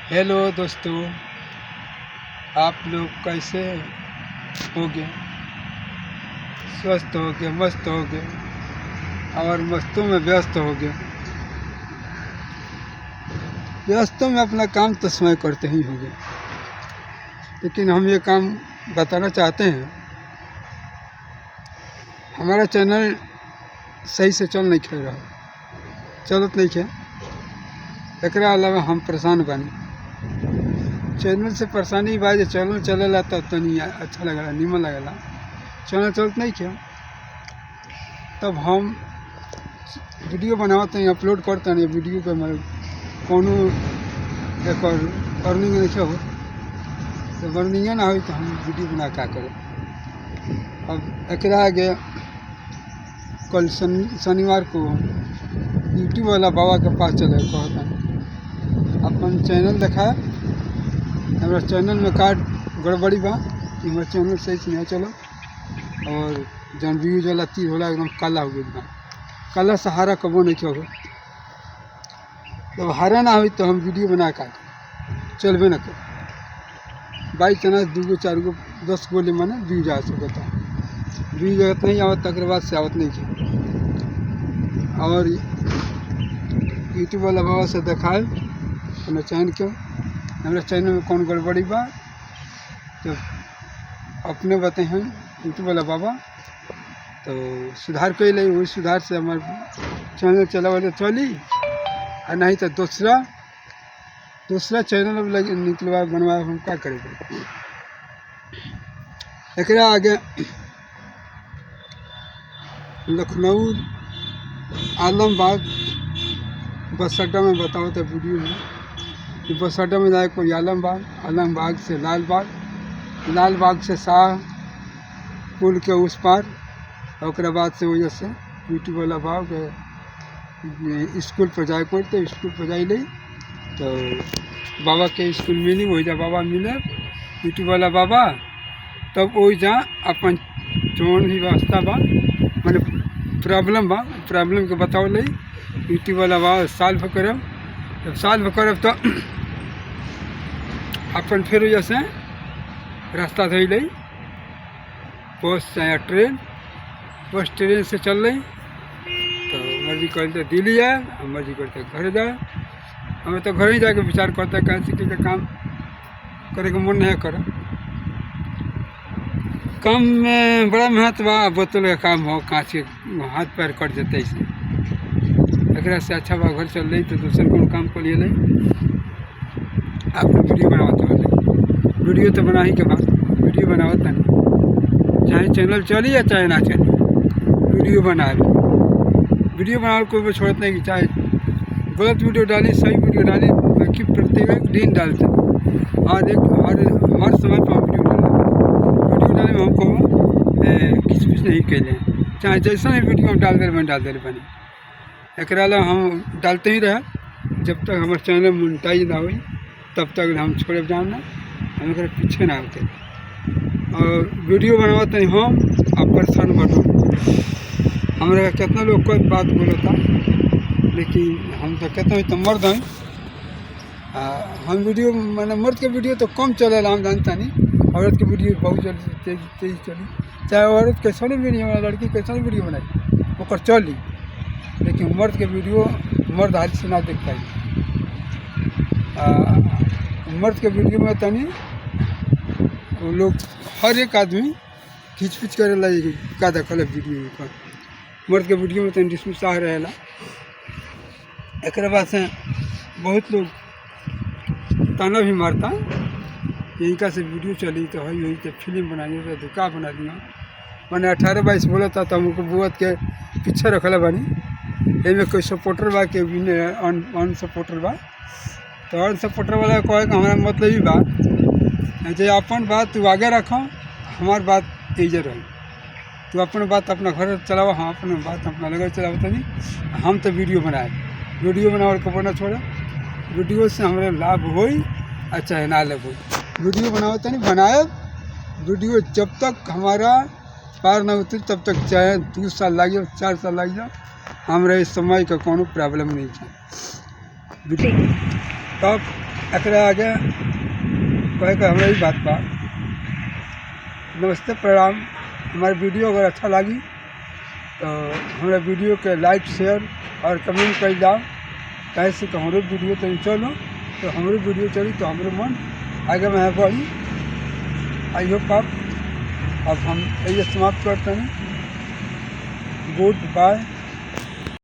Hello दोस्तों, आप लोग कैसे हो गए? स्वस्थ हो गए, मस्त हो गए और मस्तों में व्यस्त हो गए। व्यस्तों में अपना काम तो स्वयं करते ही होंगे, लेकिन हम ये काम बताना चाहते हैं, हमारा चैनल सही से चल नहीं खे रहा, चलत नहीं खे। एकरा अलावा हम परेशान बानी। चैनल से परेशानी बा जे चैनल चलेला तो तनी अच्छा लगेला, नीमन लगेला। चैनल चलत नहीं क्यों, तब हम वीडियो बनाते हैं, अपलोड करते हैं। वीडियो पे मैं कोनो एक अर्निंग नहीं हो, तो अर्निंग ना हो तो हम वीडियो बना क्या करें। अब एकरा आगे कल शनिवार को यूट्यूब वाला बाबा के पास चले, कहता अपन चैनल दिखाए, हमारा चैनल में कार्ड गड़बड़ी बा कि हमारा चैनल सही से नहीं चलो, और जौन व्यूज वाला तीर होला एकदम काला हो गई बा। काला सहारा कबो नहीं क्यों हो, जब हारा ना हुई तो हम वीडियो बना का चलबे न कर। बाई चांस 2 गो 4 गो 10 गो ले माने व्यूज आ सकता, व्यूज अगर नहीं आवत तक बाद से आवत नहीं क्यों। और यूट्यूब वाला बाबा से दिखाए अपना चैनल क्यों, हमारे चैनल में कौन गड़बड़ी बा, जब अपने बातें हैं यूट्यूब वाला बाबा तो सुधार कर ले, वही सुधार से हमारे चैनल चला वाले चली, और नहीं तो दूसरा चैनल अब लगे निकलवा बनवा, हम क्या करेंगे। एकरा आगे लखनऊ आलमबाग बस अड्डा में बताओ तो वीडियो में कि बस अड्डा में जाए कोई आलमबाग से लालबाग से शाह पुल के उस पार, और बाद से वजह से यूट्यूब वाला बाग स्कूल पर जाए कोई, तो स्कूल पर जाए ले तो बाबा के स्कूल मिली, वही जा बाबा मिले यूट्यूब वाला बाबा, तब वही जा अपन जौन भी व्यवस्था बा मैंने प्रॉब्लम के बताओ ले यूट्यूब वाला बाबा सॉल्व करब। जब सॉल्व करब तो अपन फिर जैसे रास्ता धोई ले, बस या ट्रेन से चल रही तो मर्जी करते दिल्ली जाए, मर्जी करते घर जाए। हमें तो घर ही जाके विचार करते हैं कैसे के काम करे के मन नहीं करे। काम में बड़ा मेहनत बा, बोतल का काम हो, काँच हाथ पैर कट जाते इसे। एक से अच्छा बा घर चल रही तो दूसरे कौन काम को लिए नहीं। आप वीडियो बनाते हो, वीडियो तो बना ही के बाद वीडियो बनावत नहीं, चाहे चैनल चली या चाहे ना चली, वीडियो बना कोई छोड़त नहीं कि चाहे गलत वीडियो डाली सही वीडियो डाली, बल्कि प्रत्येक दिन डालते हर समय पर वीडियो डाले में हमको किस नहीं कैले, चाहे जैसा ही वीडियो हम डाल दे बने। एक हम डालते ही रहे जब तक हमारे चैनल मोनेटाइज ना हुई, तब तक हम छोड़े जाना, हम एक पीछे ना होते। और वीडियो बनावत नहीं हम आप परेशान बटो, हमारे कितना लोग कोई बात बोला था, लेकिन हम तो कहते हैं तो मर्द हैं, हम वीडियो मैंने मर्द के वीडियो तो कम चलेला, हम जानता नहीं। औरत की वीडियो बहुत जल्दी तेज चली, चाहे औरत कैसा भी नहीं, हमारा लड़की कैसा वीडियो बनाई वो चली, लेकिन मर्द के वीडियो मर्द हाथ से ना देख पाई। मर्द के वीडियो में तनी वो लोग हर एक आदमी खींच करे लगे का देखल वीडियो पर। मर्द के वीडियो में तनी डिस्मिसाह रहेला। एक बाद से बहुत लोग ताना भी मारता, यही से वीडियो चली तो है यही से फिल्म बनाइए तो धोखा बना दिया। मैंने 18-22 बोला था तो हमको बुआत के पीछे रखल बानी, एमें कोई सपोर्टर बा के अनसपोर्टर बा, तो अनसपोर्टर वाला कहे कि हमारा मतलब ही बात जो अपन बात तू आगे रखो, हमार बात एजे रही, तू अपन बात अपना घर चलाओ, हम अपना बात अपना लगे चलाओ। तनी हम तो वीडियो बनाओ कबो ना छोड़े, वीडियो से हमारे लाभ हो चाहे ना लाभ हो, वीडियो बनाओ तनी बनाए। वीडियो जब तक हमारा पार ना उतरी तब तक चाहे 2 साल लग जाओ 4 साल लग जाओ, हमारे इस समय का कोनो प्रॉब्लम नहीं है। तब एकरा आगे कहे के हमरा ही बात बा। नमस्ते, प्रणाम। हमारे वीडियो अगर अच्छा लगी तो हमारे वीडियो के लाइक, शेयर और कमेंट कर जाओ। कैसे कि हमारे वीडियो तो चलो, तो हमारे वीडियो चली तो हमारे मन आगे में बढ़ी। आई होप आप अब हम ये समाप्त करते हैं। Good bye.